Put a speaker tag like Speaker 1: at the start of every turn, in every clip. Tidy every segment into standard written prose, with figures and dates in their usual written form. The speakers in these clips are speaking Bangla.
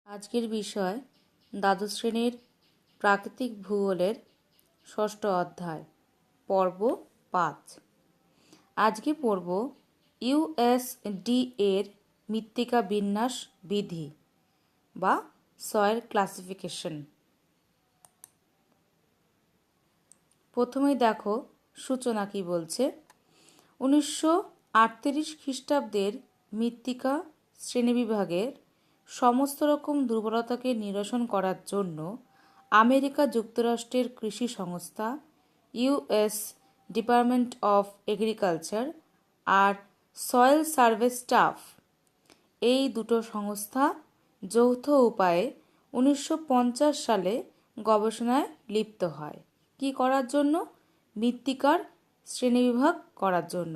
Speaker 1: আজকের বিষয় দ্বাদশ শ্রেণীর প্রাকৃতিক ভূগোলের ষষ্ঠ অধ্যায় পর্ব 5। আজকে পড়ব ইউএসডি এর মৃত্তিকা বিন্যাস বিধি বা সয়েল ক্লাসিফিকেশন। প্রথমেই দেখো সূচনা কি বলছে। 1938 খ্রিস্টাব্দের মৃত্তিকা শ্রেণীবিভাগের সমস্ত রকম দুর্বলতাকে নিরসন করার জন্য আমেরিকা যুক্তরাষ্ট্রের কৃষি সংস্থা ইউএস ডিপার্টমেন্ট অফ এগ্রিকালচার আর সয়েল সার্ভে স্টাফ এই দুটো সংস্থা যৌথ উপায়ে 1950 সালে গবেষণায় লিপ্ত হয়। কি করার জন্য? মৃত্তিকার শ্রেণীবিভাগ করার জন্য,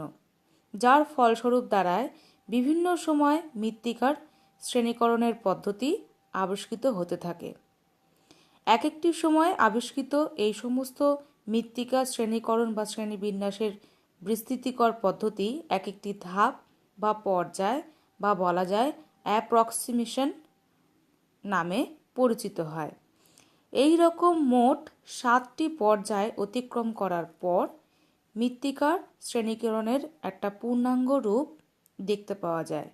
Speaker 1: যার ফলস্বরূপ দ্বারায় বিভিন্ন সময় মৃত্তিকার শ্রেণীকরণের পদ্ধতি আবিষ্কৃত হতে থাকে। এক একটি সময় আবিষ্কৃত এই সমস্ত মৃত্তিকা শ্রেণীকরণ বা শ্রেণীবিন্যাসের বিস্তৃতিকর পদ্ধতি এক একটি ধাপ বা পর্যায় বা বলা যায় অ্যাপ্রক্সিমেশন নামে পরিচিত হয়। এই রকম মোট 7টি পর্যায় অতিক্রম করার পর মৃত্তিকার শ্রেণীকরণের একটা পূর্ণাঙ্গ রূপ দেখতে পাওয়া যায়।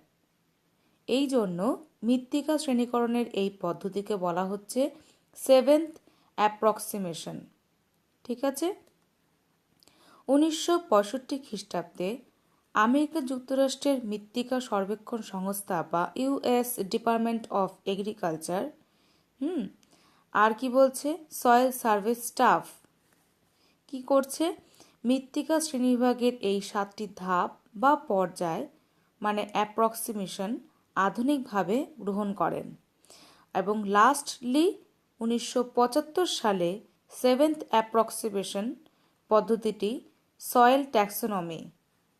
Speaker 1: এই জন্য মৃত্তিকা শ্রেণীকরণের এই পদ্ধতিকে বলা হচ্ছে 7th অ্যাপ্রক্সিমেশন। ঠিক আছে। 1965 খ্রিস্টাব্দে আমেরিকা যুক্তরাষ্ট্রের মৃত্তিকা সর্বেক্ষণ সংস্থা বা ইউএস ডিপার্টমেন্ট অফ এগ্রিকালচার আর কি বলছে, সয়েল সার্ভে স্টাফ কি করছে, মৃত্তিকা শ্রেণীবিভাগের এই 7টি ধাপ বা পর্যায় মানে অ্যাপ্রক্সিমেশন আধুনিকভাবে গ্রহণ করেন এবং লাস্টলি 1975 সালে 7th অ্যাপ্রক্সিমেশন পদ্ধতিটি সয়েল ট্যাক্সোনমি,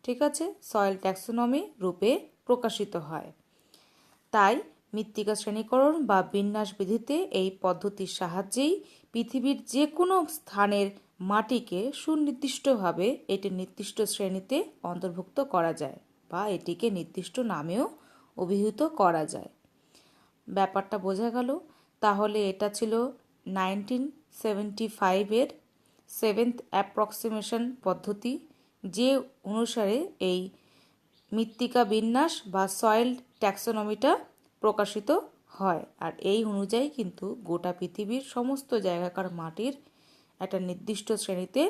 Speaker 1: ঠিক আছে, সয়েল ট্যাক্সোনমি রূপে প্রকাশিত হয়। তাই মৃত্তিকা শ্রেণীকরণ বা বিন্যাস বিধিতে এই পদ্ধতির সাহায্যেই পৃথিবীর যে কোনো স্থানের মাটিকে সুনির্দিষ্টভাবে এটি নির্দিষ্ট শ্রেণীতে অন্তর্ভুক্ত করা যায় বা এটিকে নির্দিষ্ট নামেও অভিহিত করা যায়। ব্যাপারটা বোঝা গেল। তাহলে এটা ছিল 1975-এর 7th অ্যাপ্রক্সিমেশন পদ্ধতি, যে অনুসারে এই মৃত্তিকা বিন্যাস বা সয়েল ট্যাক্সোনমিটা প্রকাশিত হয়। আর এই অনুযায়ী কিন্তু গোটা পৃথিবীর সমস্ত জায়গাকার মাটির একটা নির্দিষ্ট শ্রেণীতে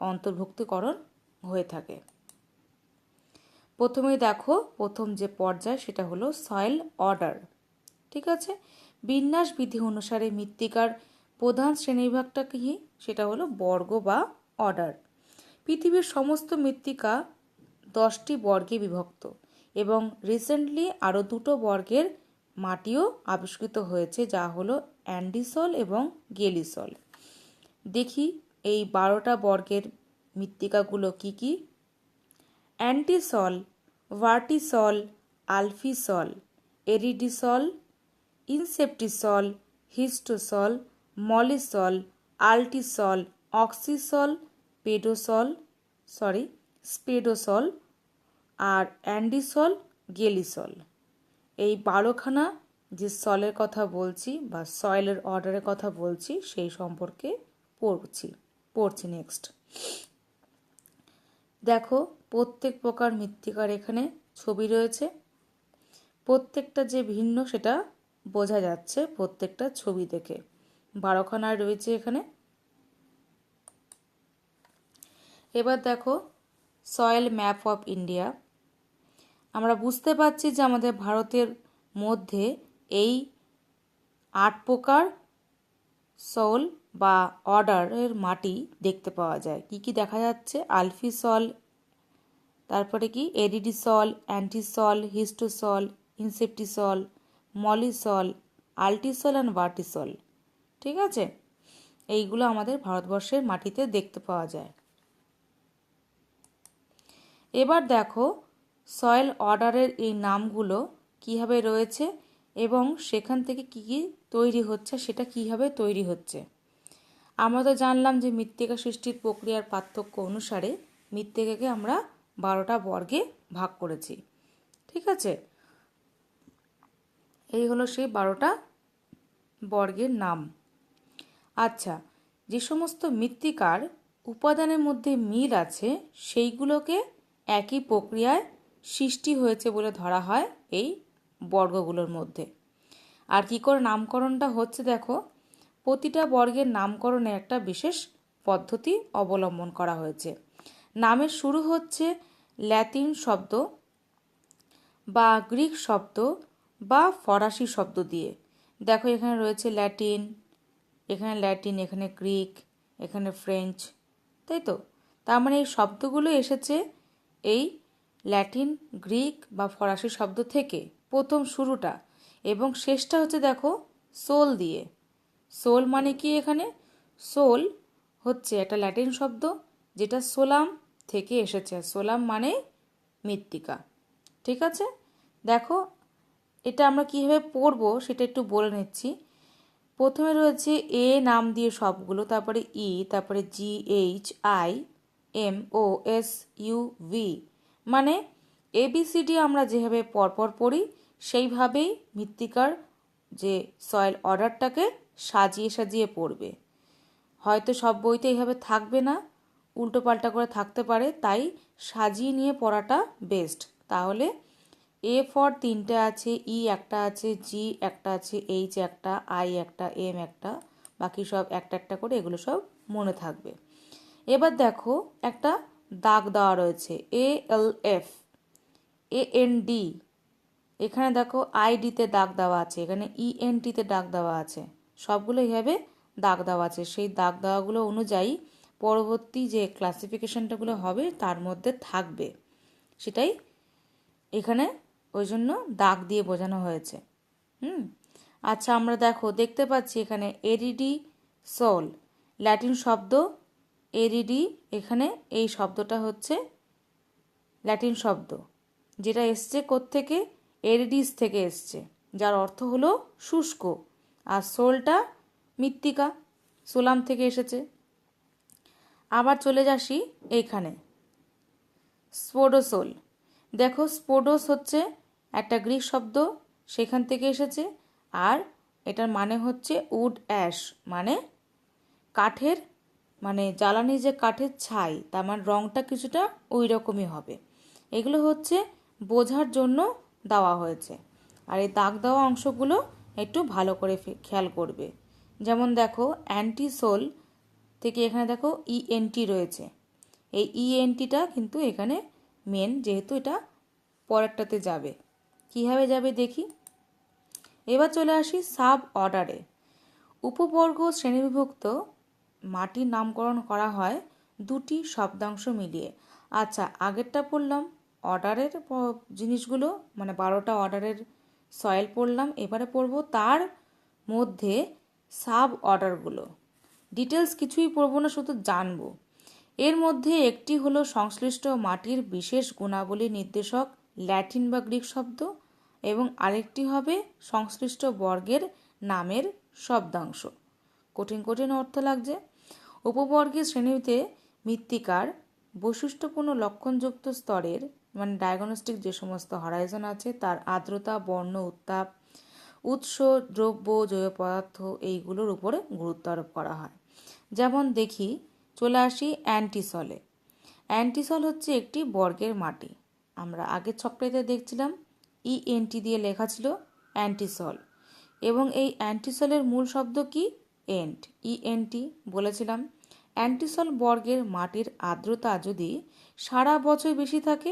Speaker 1: অন্তর্ভুক্তিকরণ হয়ে থাকে। প্রথমেই দেখো প্রথম যে পর্যায় সেটা হলো সয়েল অর্ডার। ঠিক আছে। বিন্যাস বিধি অনুসারে মৃত্তিকার প্রধান শ্রেণীবিভাগটা কি? সেটা হলো বর্গ বা অর্ডার। পৃথিবীর সমস্ত মৃত্তিকা 10টি বর্গে বিভক্ত এবং রিসেন্টলি আরও 2টো বর্গের মাটিও আবিষ্কৃত হয়েছে, যা হলো অ্যান্ডিসল এবং গেলিসল। দেখি এই 12টা বর্গের মৃত্তিকাগুলো কি কি। অ্যান্টিসল, ভার্টিসল, আলফিসল, এরিডিসল, ইনসেপ্টিসল, হিস্টোসল, মলিসল, আল্টিসল, অক্সিসল, স্পেডোসল আর অ্যান্ডিসল, গেলিসল। এই 12খানা যে সলের কথা বলছি বা সয়েলের অর্ডারের কথা বলছি সেই সম্পর্কে পড়ছি নেক্সট। দেখো প্রত্যেক প্রকার মৃত্তিকার এখানে ছবি রয়েছে। প্রত্যেকটা যে ভিন্ন সেটা বোঝা যাচ্ছে প্রত্যেকটা ছবি দেখে। 12খানা রয়েছে এখানে। এবার দেখো সয়েল ম্যাপ অফ ইন্ডিয়া। আমরা বুঝতে পারছি যে আমাদের ভারতের মধ্যে এই 8 প্রকার সয়েল বা অর্ডারের মাটি দেখতে পাওয়া যায়। কি কি দেখা যাচ্ছে? আলফিসল, তারপরে কি এরিডিসল, অ্যান্টিসল, হিস্টোসল, ইনসেপ্টিসল, মলিসল, আল্টিসল অ্যান্ড ভার্টিসল। ঠিক আছে। এইগুলো আমাদের ভারতবর্ষের মাটিতে দেখতে পাওয়া যায়। এবার দেখো সয়েল অর্ডারের এই নামগুলো কীভাবে রয়েছে এবং সেখান থেকে কি কি তৈরি হচ্ছে, সেটা কীভাবে তৈরি হচ্ছে। আমরা তো জানলাম যে মৃত্তিকা সৃষ্টির প্রক্রিয়ার পার্থক্য অনুসারে মৃত্তিকাকে আমরা 12টা বর্গে ভাগ করেছি। ঠিক আছে। এই হলো সেই 12টা বর্গের নাম। আচ্ছা, যে সমস্ত মৃত্তিকার উপাদানের মধ্যে মিল আছে সেইগুলোকে একই প্রক্রিয়ায় সৃষ্টি হয়েছে বলে ধরা হয় এই বর্গগুলোর মধ্যে। আর কী করে নামকরণটা হচ্ছে দেখো, প্রতিটা বর্গের নামকরণে একটা বিশেষ পদ্ধতি অবলম্বন করা হয়েছে। নামের শুরু হচ্ছে ল্যাতিন শব্দ বা গ্রিক শব্দ বা ফরাসি শব্দ দিয়ে। দেখো এখানে রয়েছে ল্যাটিন, এখানে গ্রিক, এখানে ফ্রেঞ্চ, তাই তো? তার মানে এই শব্দগুলো এসেছে এই ল্যাটিন, গ্রিক বা ফরাসি শব্দ থেকে, প্রথম শুরুটা, এবং শেষটা হচ্ছে দেখো সোল দিয়ে। সোল মানে কি? এখানে সোল হচ্ছে একটা ল্যাটিন শব্দ যেটা সোলাম থেকে এসেছে। সোলাম মানে মৃত্তিকা। ঠিক আছে, দেখো এটা আমরা কীভাবে পড়বো সেটা একটু বলে নিচ্ছি। প্রথমে রয়েছে এ নাম দিয়ে সবগুলো, তারপরে ই, তারপরে GHIMOSUV, মানে ABCD আমরা যেভাবে পরপর পড়ি সেইভাবেই মৃত্তিকার যে সয়েল অর্ডারটাকে সাজিয়ে সাজিয়ে পড়বে। হয়তো সব বইতে এইভাবে থাকবে না, উল্টো পাল্টা করে থাকতে পারে, তাই সাজিয়ে নিয়ে পড়াটা বেস্ট। তাহলে এ ফর 3টে আছে, ই একটা আছে, জি একটা আছে, এইচ একটা, আই একটা, এম একটা, বাকি সব একটা একটা করে এগুলো সব মনে থাকবে। এবার দেখো একটা দাগ দেওয়া রয়েছে ALF, AND, এখানে দেখো আইডিতে দাগ দেওয়া আছে, এখানে ENTতে দাগ দেওয়া আছে, সবগুলো এইভাবে দাগ দেওয়া আছে। সেই দাগ দেওয়াগুলো অনুযায়ী পরবর্তী যে ক্লাসিফিকেশনটাগুলো হবে তার মধ্যে থাকবে, সেটাই এখানে ওই জন্য দাগ দিয়ে বোঝানো হয়েছে। আচ্ছা, আমরা দেখতে পাচ্ছি এখানে এরিডি সোল, ল্যাটিন শব্দ এরিডি, এখানে এই শব্দটা হচ্ছে ল্যাটিন শব্দ যেটা এসছে কোত্থেকে? এরিডিস থেকে এসছে, যার অর্থ হলো শুষ্ক। আর সোলটা মৃত্তিকা, সোলাম থেকে এসেছে। আবার চলে যাসি এইখানে স্পোডোসোল। দেখো স্পোডোস হচ্ছে একটা গ্রিক শব্দ, সেখান থেকে এসেছে। আর এটার মানে হচ্ছে উড অ্যাশ, মানে কাঠের, মানে জ্বালানি যে কাঠের ছাই, তার মানে রঙটা কিছুটা ওই রকমই হবে। এগুলো হচ্ছে বোঝার জন্য দেওয়া হয়েছে। আর এই দাগ দেওয়া অংশগুলো একটু ভালো করে খেয়াল করবে। যেমন দেখো অ্যান্টিসোল থেকে এখানে দেখো ইএনটি রয়েছে। এই ইএনটিটা কিন্তু এখানে মেন, যেহেতু এটা পরেরটাতে যাবে। কীভাবে যাবে দেখি। এবার চলে আসি সাব অর্ডারে। উপবর্গ শ্রেণীবিভক্ত মাটির নামকরণ করা হয় দুটি শব্দাংশ মিলিয়ে। আচ্ছা, আগেরটা পড়লাম অর্ডারের জিনিসগুলো, মানে 12টা অর্ডারের সয়েল পড়লাম। এবারে পড়ব তার মধ্যে সাব অর্ডারগুলো। ডিটেলস কিছুই পড়ব না, শুধু জানবো। এর মধ্যে একটি হলো সংশ্লিষ্ট মাটির বিশেষ গুণাবলী নির্দেশক ল্যাটিন বা গ্রিক শব্দ, এবং আরেকটি হবে সংশ্লিষ্ট বর্গের নামের শব্দাংশ। কঠিন কঠিন অর্থ লাগছে। উপবর্গের শ্রেণীতে মৃত্তিকার বৈশিষ্ট্যপূর্ণ লক্ষণযুক্ত স্তরের, মানে ডায়াগনস্টিক যে সমস্ত হরাইজন আছে, তার আর্দ্রতা, বর্ণ, উত্তাপ, উৎস, দ্রব্য, জৈব পদার্থ, এইগুলোর উপরে গুরুত্ব আরোপ করা হয়। যেমন দেখি, চলে আসি অ্যান্টিসলে। অ্যান্টিসল হচ্ছে একটি বর্গের মাটি। আমরা আগের ছকটাতে দেখছিলাম ইএনটি দিয়ে লেখা ছিল অ্যান্টিসল, এবং এই অ্যান্টিসলের মূল শব্দ কি? এন্ট, ইএনটি বলেছিলাম। অ্যান্টিসল বর্গের মাটির আর্দ্রতা যদি সারা বছর বেশি থাকে,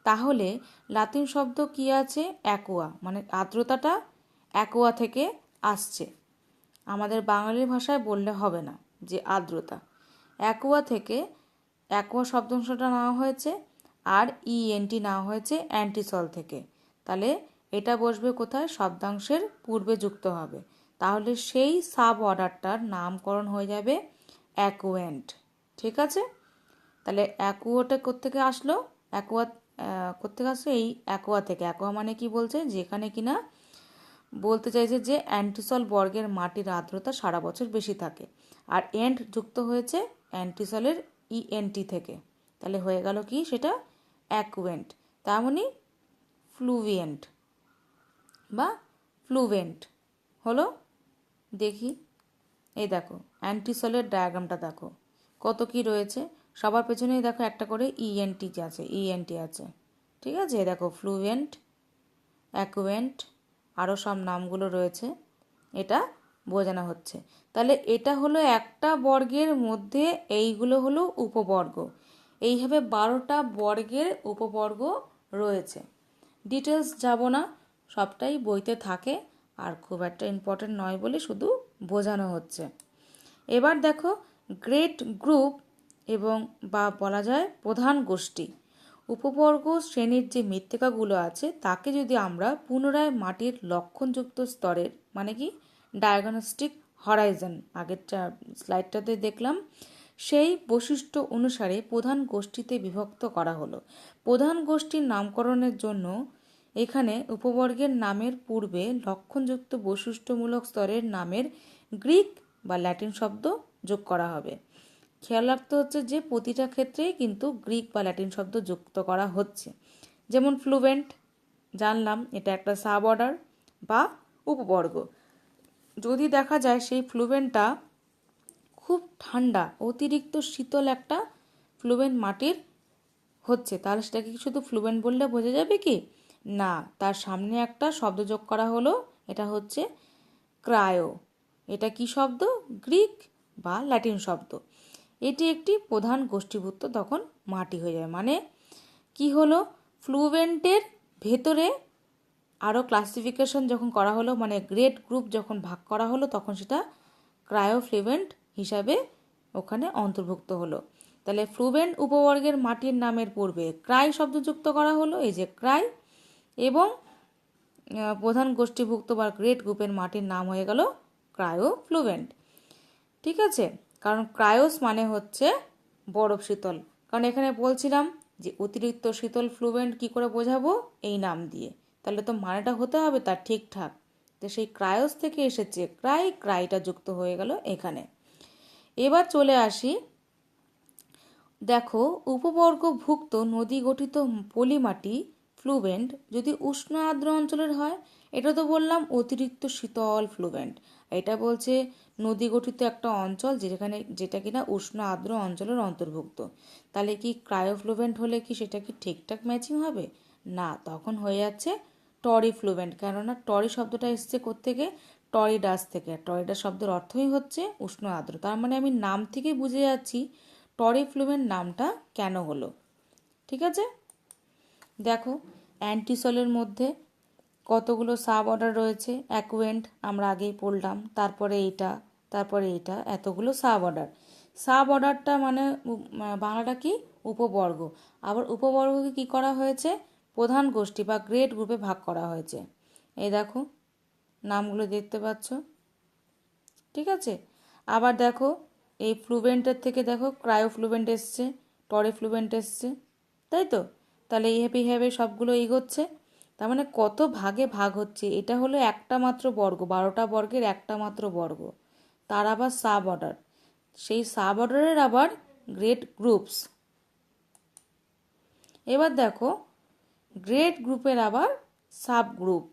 Speaker 1: তাহলে লাতিন শব্দ কি আছে? অ্যাকোয়া, মানে আর্দ্রতাটা অ্যাকোয়া থেকে আসছে। আমাদের বাঙালি ভাষায় বললে হবে না যে আর্দ্রতা, অ্যাকোয়া থেকে, অ্যাকোয়া শব্দাংশটা নেওয়া হয়েছে, আর ইএনটি নেওয়া হয়েছে অ্যান্টিসল থেকে। তাহলে এটা বসবে কোথায়? শব্দাংশের পূর্বে যুক্ত হবে। তাহলে সেই সাব অর্ডারটার নামকরণ হয়ে যাবে অ্যাকুয়েন্ট। ঠিক আছে, তাহলে অ্যাকুয়াটা কোত্থেকে আসলো? অ্যাকোয়া কোত্থেকে আসলো? এই অ্যাকোয়া থেকে। অ্যাকোয়া মানে কি বলছে? যেখানে কিনা বলতে চাইছে যে অ্যান্টিসল বর্গের মাটির আর্দ্রতা সারা বছর বেশি থাকে। আর এন্ট যুক্ত হয়েছে অ্যান্টিসলের ইএনটি থেকে। তাহলে হয়ে গেল কি সেটা? অ্যাকুয়েন্ট। তেমনই ফ্লুভিয়েন্ট বা ফ্লুভেন্ট হলো দেখি, এই দেখো অ্যান্টিসলের ডায়াগ্রামটা দেখো কত কি রয়েছে। সবার পেছনেই দেখো একটা করে ইএনটি আছে, ইএনটি আছে। ঠিক আছে, এই দেখো ফ্লুয়েন্ট, অ্যাকুয়েন্ট, আরও সব নামগুলো রয়েছে, এটা বোঝানো হচ্ছে। তাহলে এটা হলো একটা বর্গের মধ্যে এইগুলো হলো উপবর্গ। এইভাবে 12টা বর্গের উপবর্গ রয়েছে। ডিটেলস যাব না, সবটাই বইতে থাকে, আর খুব একটা ইম্পর্টেন্ট নয় বলে শুধু বোঝানো হচ্ছে। এবার দেখো গ্রেট গ্রুপ এবং বা বলা যায় প্রধান গোষ্ঠী। উপবর্গ শ্রেণীর যে মৃত্তিকাগুলো আছে তাকে যদি আমরা পুনরায় মাটির লক্ষণযুক্ত স্তরের, মানে কি ডায়াগনস্টিক হরাইজন, আগের স্লাইডটাতে দেখলাম, সেই বৈশিষ্ট্য অনুসারে প্রধান গোষ্ঠীতে বিভক্ত করা হলো। প্রধান গোষ্ঠীর নামকরণের জন্য এখানে উপবর্গের নামের পূর্বে লক্ষণযুক্ত বৈশিষ্ট্যমূলক স্তরের নামের গ্রিক বা ল্যাটিন শব্দ যোগ করা হবে। খেয়াল রাখতে হচ্ছে যে প্রতিটা ক্ষেত্রেই কিন্তু গ্রিক বা ল্যাটিন শব্দ যুক্ত করা হচ্ছে। যেমন ফ্লুয়েন্ট, জানলাম এটা একটা সাব অর্ডার বা উপবর্গ। যদি দেখা যায় সেই ফ্লুয়েন্টটা খুব ঠান্ডা, অতিরিক্ত শীতল একটা ফ্লুয়েন্ট মাটির হচ্ছে, তাহলে সেটাকে কি শুধু ফ্লুয়েন্ট বললে বোঝা যাবে কি না, তার সামনে একটা শব্দ যোগ করা হলো, এটা হচ্ছে ক্রায়ো। এটা কি শব্দ? গ্রিক বা ল্যাটিন শব্দ। এটি একটি প্রধান গোষ্ঠীভুক্ত তখন মাটি হয়ে যায়। মানে কি হলো, ফ্লুয়েন্টের ভেতরে আরও ক্লাসিফিকেশন যখন করা হলো, মানে গ্রেড গ্রুপ যখন ভাগ করা হলো, তখন সেটা ক্রায়োফ্লুয়েন্ট হিসাবে ওখানে অন্তর্ভুক্ত হলো। তাহলে ফ্লুয়েন্ট উপবর্গের মাটির নামের পূর্বে ক্রাই শব্দ যুক্ত করা হলো, এই যে ক্রাই, এবং প্রধান গোষ্ঠীভুক্ত বা গ্রেড গ্রুপের মাটির নাম হয়ে গেল ক্রায়োফ্লুয়েন্ট। ঠিক আছে, কারণ ক্রায়োস মানে হচ্ছে বরফ শীতল। কারণ এখানে বলছিলাম যে অতিরিক্ত শীতল ফ্লুয়েন্ট কি করে বোঝাবো, এই নাম দিয়ে, তাহলে তো মানেটা হতে হবে তার ঠিকঠাক। তো সেই ক্রায়োস থেকে এসেছে ক্রাই, ক্রাইটা যুক্ত হয়ে গেল এখানে। এবার চলে আসি, দেখো উপবর্গভুক্ত নদী গঠিত পলিমাটি ফ্লুয়েন্ট যদি উষ্ণ আর্দ্র অঞ্চলের হয়, এটা তো বললাম অতিরিক্ত শীতল ফ্লুয়েন্ট। এটা বলছে নদী গঠিত একটা অঞ্চল যেটা কিনা উষ্ণ আর্দ্র অঞ্চলের অন্তর্ভুক্ত। তাহলে কি ক্রায়োফ্লুয়েন্ট হলে কি সেটা কি ঠিকঠাক ম্যাচিং হবে? না, তখন হয়ে যাচ্ছে টরিফ্লুয়েন্ট। কেননা টরি শব্দটা এসছে কোত্থেকে? টরিডাস থেকে। টরিডাস শব্দের অর্থই হচ্ছে উষ্ণ আর্দ্র। তার মানে আমি নাম থেকে বুঝে যাচ্ছি টরিফ্লুয়েন্ট নামটা কেন হলো। ঠিক আছে, দেখো অ্যান্টিসলের মধ্যে কতগুলো সাব অর্ডার রয়েছে। অ্যাকুয়েন্ট আমরা আগেই পড়লাম, তারপরে এইটা, এতগুলো সাব অর্ডার। সাব অর্ডারটা মানে বাংলাটা কি? উপবর্গ। আবার উপবর্গকে কি করা হয়েছে? প্রধান গোষ্ঠী বা গ্রেড গ্রুপে ভাগ করা হয়েছে। এই দেখো নামগুলো দেখতে পাচ্ছ। ঠিক আছে, আবার দেখো এই ফ্লুয়েন্টের থেকে দেখো ক্রায়োফ্লুয়েন্ট এসছে, টরিফ্লুয়েন্ট এসছে, তাই তো? তাহলে এইভাবে সবগুলো এগোচ্ছে। তার মানে কত ভাগে ভাগ হচ্ছে। এটা হলো একটা মাত্র বর্গ, 12টা বর্গের একটা মাত্র বর্গ, তার আবার সাব অর্ডার, সেই সাব অর্ডারের আবার গ্রেড গ্রুপস। এবার দেখো গ্রেড গ্রুপের আবার সাব গ্রুপ।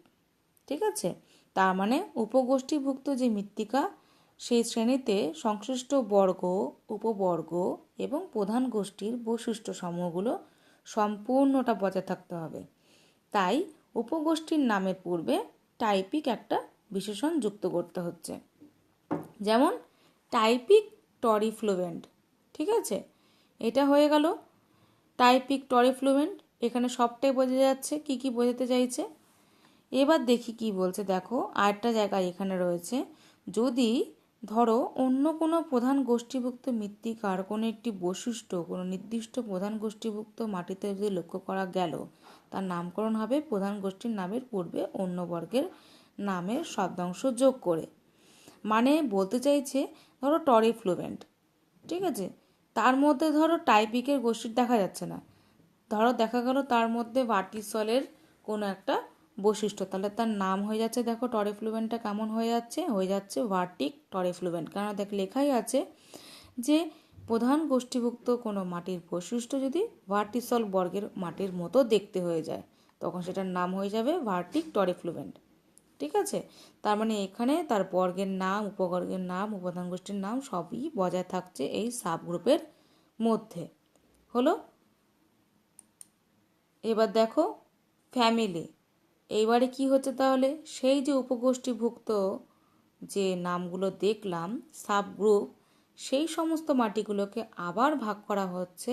Speaker 1: ঠিক আছে, তার মানে উপগোষ্ঠীভুক্ত যে মৃত্তিকা সেই শ্রেণীতে সংশ্লিষ্ট বর্গ, উপবর্গ এবং প্রধান গোষ্ঠীর বৈশিষ্ট্য সমূহগুলো সম্পূর্ণটা বজায় থাকতে হবে। তাই উপগোষ্ঠীর নামের পূর্বে টাইপিক একটা বিশেষণ যুক্ত করতে হচ্ছে। যেমন টাইপিক টরিফ্লুয়েন্ট। ঠিক আছে, এটা হয়ে গেল টাইপিক টরিফ্লুয়েন্ট। এখানে সবটাই বোঝা যাচ্ছে কি কি বোঝাতে চাইছে। এবার দেখি কি বলছে। দেখো আরেকটা জায়গায় এখানে রয়েছে, যদি ধরো অন্য কোনো প্রধান গোষ্ঠীভুক্ত মৃত্তিকার কোনো একটি বৈশিষ্ট্য কোনো নির্দিষ্ট প্রধান গোষ্ঠীভুক্ত মাটিতে যদি লক্ষ্য করা গেল, তার নামকরণ হবে প্রধান গোষ্ঠীর নামের পূর্বে অন্য বর্গের নামের শব্দাংশ যোগ করে। মানে বলতে চাইছে ধরো টরিফ্লুয়েন্ট, ঠিক আছে, তার মধ্যে ধরো টাইপিকের গোষ্ঠীর দেখা যাচ্ছে না, ধরো দেখা গেল তার মধ্যে ভার্টিসলের কোনো একটা বৈশিষ্ট্য, তাহলে তার নাম হয়ে যাচ্ছে, দেখো টরিফ্লুয়েন্টটা কেমন হয়ে যাচ্ছে ভার্টিক টরিফ্লুয়েন্ট। কারণ দেখ লেখাই আছে যে প্রধান গোষ্ঠীভুক্ত কোনো মাটির বৈশিষ্ট্য যদি ভার্টিসল বর্গের মাটির মতো দেখতে হয়ে যায়, তখন সেটার নাম হয়ে যাবে ভার্টিক টরিফ্লুয়েন্ট। ঠিক আছে, তার মানে এখানে তার বর্গের নাম, উপবর্গের নাম, উপাদান গোষ্ঠীর নাম সবই বজায় থাকছে এই সাবগ্রুপের মধ্যে। হলো। এবার দেখো ফ্যামিলি। এইবারে কি হচ্ছে তাহলে, সেই যে উপগোষ্ঠীভুক্ত যে নামগুলো দেখলাম সাবগ্রুপ, সেই সমস্ত মাটিগুলোকে আবার ভাগ করা হচ্ছে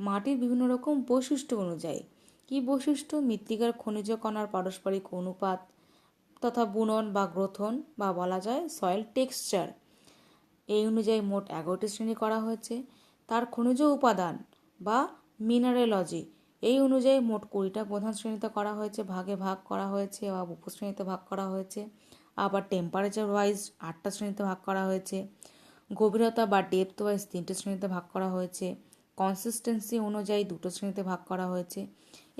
Speaker 1: মাটির বিভিন্ন রকম বৈশিষ্ট্য অনুযায়ী। কি বৈশিষ্ট্য? মৃত্তিকার খনিজ কণার পারস্পরিক অনুপাত তথা বুনন বা গ্রথন বা বলা যায় সয়েল টেক্সচার, এই অনুযায়ী মোট 11টি শ্রেণী করা হয়েছে। তার খনিজ উপাদান বা মিনারেলজি, এই অনুযায়ী মোট 20টা প্রধান শ্রেণীতে করা হয়েছে, ভাগে ভাগ করা হয়েছে বা উপশ্রেণীতে ভাগ করা হয়েছে। আবার টেম্পারেচার ওয়াইজ 8টা শ্রেণীতে ভাগ করা হয়েছে। গভীরতা বা ডেপথ ওয়াইজ 3টে শ্রেণীতে ভাগ করা হয়েছে। কনসিস্টেন্সি অনুযায়ী 2টো শ্রেণীতে ভাগ করা হয়েছে।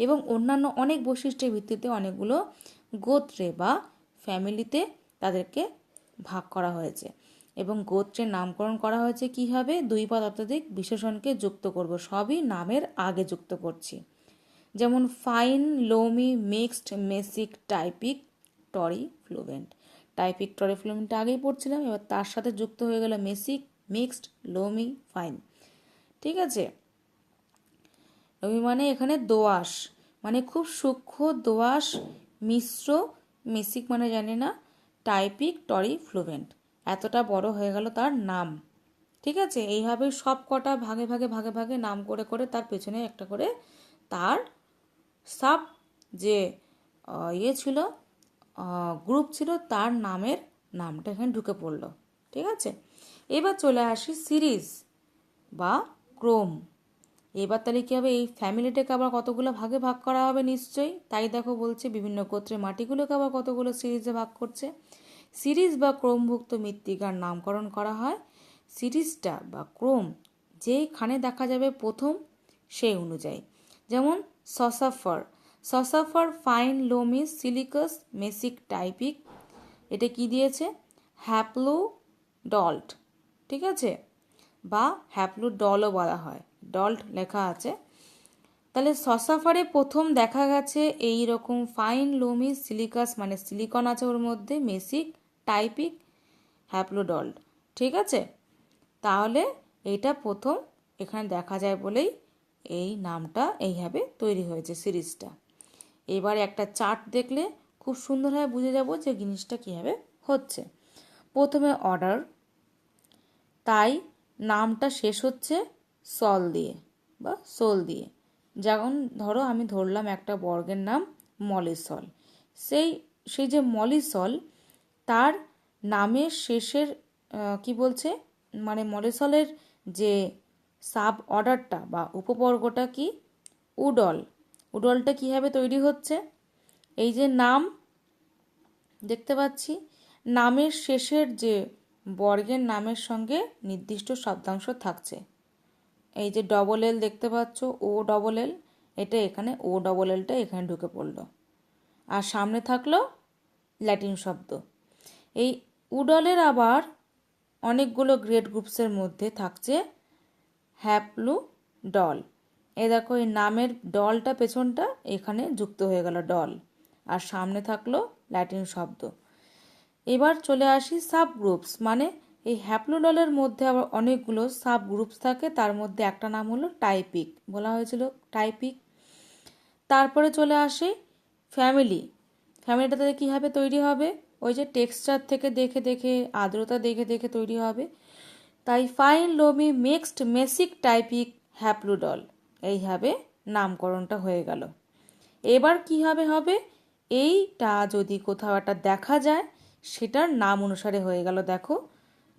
Speaker 1: এবং অন্যান্য অনেক বৈশিষ্ট্যের ভিত্তিতে অনেকগুলো গোত্রে বা ফ্যামিলিতে তাদেরকে ভাগ করা হয়েছে। এবং গোত্রের নামকরণ করা হয়েছে কীভাবে? 2 পদ অত্যধিক বিশেষণকে যুক্ত করব, সবই নামের আগে যুক্ত করছি। যেমন ফাইন, লোমি, মিক্সড, মেসিক, টাইপিক, টরি, ফ্লুয়েন্ট। টাইপিক, টরি, ফ্লুয়েন্ট আগেই পড়ছিলাম, এবার তার সাথে যুক্ত হয়ে গেল মেসিক, মিক্সড, লোমি, ফাইন। ঠিক আছে, লোমি মানে এখানে দোআঁশ, মানে খুব সূক্ষ্ম দোআঁশ মিশ্র। মেসিক মানে জানি না। টাইপিক, টরি, ফ্লুয়েন্ট, এতটা বড় হয়ে গেল তার নাম। ঠিক আছে, এইভাবে সব কটা ভাগে ভাগে ভাগে ভাগে নাম করে করে তার পেছনে একটা করে তার সাব যে ছিল গ্রুপ ছিল, তার নামটা এখানে ঢুকে পড়ল। ঠিক আছে, এবার চলে আসি সিরিজ বা ক্রম। এবার তাহলে কী হবে, এই ফ্যামিলিটাকে আবার কতগুলো ভাগে ভাগ করা হবে নিশ্চয়ই। তাই দেখো বলছে বিভিন্ন গোত্রের মাটিগুলোকে আবার কতগুলো সিরিজে ভাগ করছে। সিরিজ বা ক্রমভুক্ত মৃত্তিকার নামকরণ করা হয় সিরিজটা বা ক্রম যেইখানে দেখা যাবে প্রথম সেই অনুযায়ী। যেমন সসাফার, সসাফার, ফাইন, লোমি, সিলিকাস, মেসিক, টাইপিক, এটা কি দিয়েছে? হ্যাপ্লোডল্ট। ঠিক আছে, বা হ্যাপ্লোডলও বলা হয়, ডল্ট লেখা আছে। তাহলে সসাফারে প্রথম দেখা গেছে এই রকম ফাইন, লোমি, সিলিকাস মানে সিলিকন আছে ওর মধ্যে, মেসিক, টাইপিক, হ্যাপ্লোডল্ট। ঠিক আছে, তাহলে এটা প্রথম এখানে দেখা যায় বলেই এই নামটা এইভাবে তৈরি হয়েছে সিরিজটা। এবার একটা চার্ট দেখলে খুব সুন্দরভাবে বুঝে যাব যে জিনিসটা কীভাবে হচ্ছে। প্রথমে অর্ডার, তাই নামটা শেষ হচ্ছে সল দিয়ে বা সোল দিয়ে। যেমন ধরো আমি ধরলাম একটা বর্গের নাম মলিসল, সেই যে মলিসল তার নামের শেষের কি বলছে, মানে মলিসলের যে সাব অর্ডারটা বা উপবর্গটা কি? উডল। উডলটা কীভাবে তৈরি হচ্ছে? এই যে নাম দেখতে পাচ্ছি, নামের শেষের যে বর্গের নামের সঙ্গে নির্দিষ্ট শব্দাংশ থাকছে। এই যে ডবল এল দেখতে পাচ্ছ, ও ডবল এল, এটা এখানে ও ডবল এলটা এখানে ঢুকে পড়লো, আর সামনে থাকলো ল্যাটিন শব্দ। এই উডলের আবার অনেকগুলো গ্রেড গ্রুপসের মধ্যে থাকছে হ্যাপ্লোডল। এই দেখো এই নামের ডলটা পেছনটা এখানে যুক্ত হয়ে গেল ডল, আর সামনে থাকলো ল্যাটিন শব্দ। এবার চলে আসি সাব গ্রুপস, মানে এই হ্যাপ্লোডলের মধ্যে আবার অনেকগুলো সাব গ্রুপস থাকে, তার মধ্যে একটা নাম হলো টাইপিক, বলা হয়েছিল টাইপিক। তারপরে চলে আসে ফ্যামিলি। ফ্যামিলিটা তাদের কীভাবে তৈরি হবে? ওই যে টেক্সচার থেকে দেখে দেখে, আর্দ্রতা দেখে দেখে তৈরি হবে। তাই ফাইন, লোমি, মিক্সড, মেসিক, টাইপিক, হ্যাপ্লোডল, এইভাবে নামকরণটা হয়ে গেল। এবার কীভাবে হবে? এইটা যদি কোথাও একটা দেখা যায় সেটার নাম অনুসারে হয়ে গেল। দেখো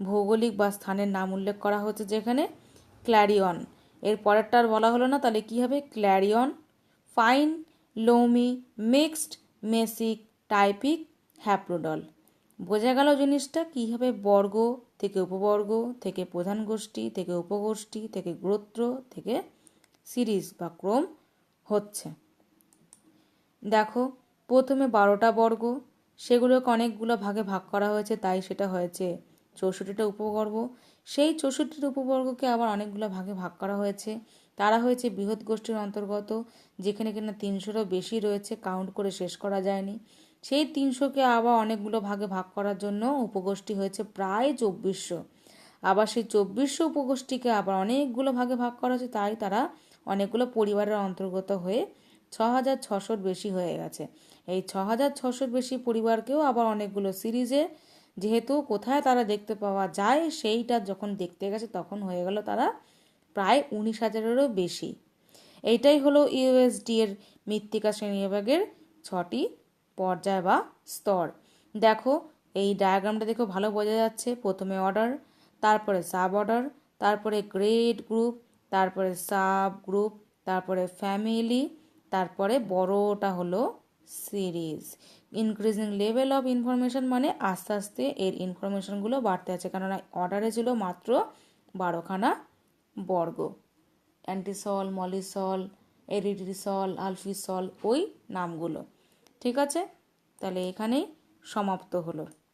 Speaker 1: ভৌগোলিক বা স্থানের নাম উল্লেখ করা হচ্ছে যেখানে ক্ল্যারিয়ন, এর পরেরটা আর বলা হলো না, তাহলে কী হবে? Clarion, fine, loamy, mixed, মেসিক, টাইপিক, হ্যাপ্লোডল। বোঝা গেল জিনিসটা কীভাবে বর্গ থেকে উপবর্গ থেকে প্রধান গোষ্ঠী থেকে উপগোষ্ঠী থেকে গোত্র থেকে সিরিজ বা ক্রম হচ্ছে। দেখো প্রথমে 12টা বর্গ, সেগুলোকে অনেকগুলো ভাগে ভাগ করা হয়েছে, তাই সেটা হয়েছে 64টা উপবর্গ। সেই 64টা উপবর্গকে আবার অনেকগুলো ভাগে ভাগ করা হয়েছে, তারা হয়েছে বৃহৎ গোষ্ঠীর অন্তর্গত, যেখানে কিনা 300রও বেশি রয়েছে, কাউন্ট করে শেষ করা যায়নি। সেই 300কে আবার অনেকগুলো ভাগে ভাগ করার জন্য উপগোষ্ঠী হয়েছে প্রায় 2400। আবার সেই 2400 উপগোষ্ঠীকে আবার অনেকগুলো ভাগে ভাগ করা হয়েছে, তাই তারা অনেকগুলো পরিবারের অন্তর্গত হয়ে 6600-র বেশি হয়ে গেছে। এই 6600-র বেশি পরিবারকেও আবার অনেকগুলো সিরিজে যেহেতু কোথায় তারা দেখতে পাওয়া যায় সেইটা যখন দেখতে গেছে তখন হয়ে গেল তারা প্রায় 19,000-এরও বেশি। এইটাই হলো ইউএসডি এর মৃত্তিকা শ্রেণীবিভাগের 6টি পর্যায় বা স্তর। দেখো এই ডায়াগ্রামটা দেখো ভালো বোঝা যাচ্ছে। প্রথমে অর্ডার, তারপরে সাব অর্ডার, তারপরে গ্রেড গ্রুপ, তারপরে সাব গ্রুপ, তারপরে ফ্যামিলি, তারপরে বড়টা হলো series. Increasing level of information মানে আস্তে আস্তে এর ইনফরমেশনগুলো বাড়তে আছে, কেননা অর্ডারে ছিল মাত্র 12খানা বর্গ। অ্যান্টিসল, মলিসল, এরিডিসল, আলফিসল, ওই নামগুলো। ঠিক আছে, তাহলে এখানেই সমাপ্ত হলো।